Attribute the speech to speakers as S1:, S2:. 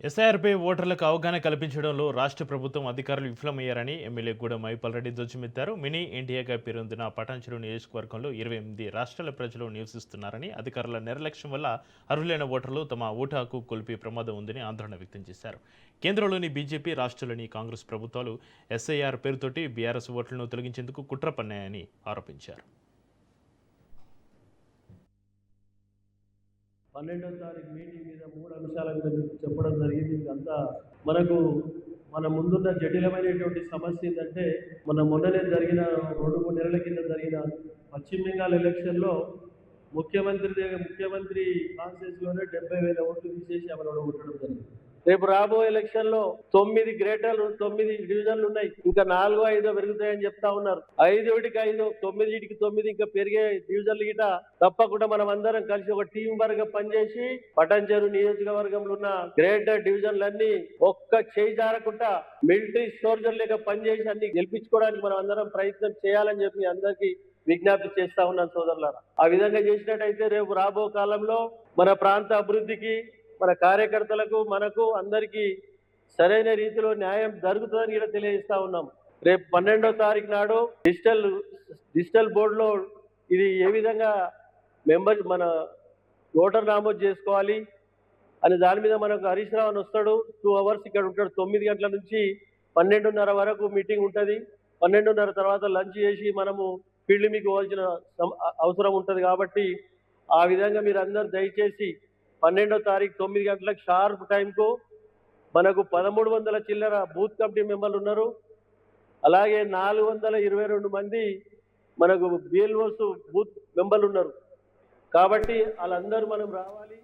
S1: ఎస్ఐఆర్పై ఓటర్లకు అవగాహన కల్పించడంలో రాష్ట్ర ప్రభుత్వం అధికారులు విఫలమయ్యారని ఎమ్మెల్యే గూడెం మైపాల్ రెడ్డి ధ్వజమెత్తారు. మినీ ఎన్టీఏగా పేరొందిన పటాన్చెరు నియోజకవర్గంలో 28 రాష్ట్రాల ప్రజలు నివసిస్తున్నారని, అధికారుల నిర్లక్ష్యం వల్ల అర్హులైన ఓటర్లు తమ ఓటు హక్కు కోల్పోయే ప్రమాదం ఉందని ఆందోళన వ్యక్తం చేశారు. కేంద్రంలోని బీజేపీ, రాష్ట్రంలోని కాంగ్రెస్ ప్రభుత్వాలు ఎస్ఐఆర్ పేరుతోటి బీఆర్ఎస్ ఓట్లను తొలగించేందుకు కుట్ర పన్నాయని ఆరోపించారు.
S2: 12వ తారీఖు మీటింగ్ మీద 3 అంశాల మీద మీకు చెప్పడం జరిగింది. ఇదంతా మన ముందున్న జటిలమైనటువంటి సమస్య ఏంటంటే, మొన్ననే జరిగిన 2-3 నెలల కింద జరిగిన పశ్చిమ బెంగాల్ ఎలక్షన్లో ముఖ్యమంత్రి కాన్స్టిట్యూన్సీలోనే 70,000 ఓట్లు తీసేసి ఆమెను ఓడగొట్టడం జరిగింది. రేపు రాబోయే ఎలక్షన్ లో 9 డివిజన్లు ఉన్నాయి. ఇంకా 4-5 పెరుగుతాయని చెప్తా ఉన్నారు. 5-5 9 ఇంకా పెరిగే డివిజన్లు గిట తప్పకుండా మనం అందరం కలిసి ఒక టీం వర్గం పనిచేసి పటాన్చెరు నియోజకవర్గంలో ఉన్న గ్రేటర్ డివిజన్లన్నీ ఒక్క చేయి జారకుండా మిలిటరీ సోల్జర్ లేక పనిచేసి అన్ని గెలిపించుకోవడానికి మనం అందరం ప్రయత్నం చేయాలని చెప్పి అందరికీ విజ్ఞప్తి చేస్తా ఉన్నాను సోదరులారా. ఆ విధంగా చేసినట్టయితే రేపు రాబో కాలంలో మన ప్రాంత అభివృద్ధికి, మన కార్యకర్తలకు, మనకు అందరికీ సరైన రీతిలో న్యాయం జరుగుతుందని కూడా తెలియజేస్తా ఉన్నాం. రేపు 12వ తారీఖు నాడు డిజిటల్ బోర్డులో ఇది ఏ విధంగా మన ఓటర్ నమోదు చేసుకోవాలి అని దాని మీద మనకు హరీష్ రావు వస్తాడు. 2 అవర్స్ ఇక్కడ ఉంటాడు. 9 గంటల నుంచి 12:30 వరకు మీటింగ్ ఉంటుంది. 12:30 తర్వాత లంచ్ చేసి మనము ఫీల్డ్ మీకు పోవాల్సిన అవసరం ఉంటుంది. కాబట్టి ఆ విధంగా మీరు అందరు దయచేసి 12వ తారీఖు 9 గంటలకు షార్ప్ టైంకు మనకు 1300 చిల్లర బూత్ కమిటీ మెంబర్లు ఉన్నారు. అలాగే 422 మంది మనకు బిఎల్ఓస్ బూత్ మెంబర్లు ఉన్నారు. కాబట్టి వాళ్ళందరూ మనం రావాలి.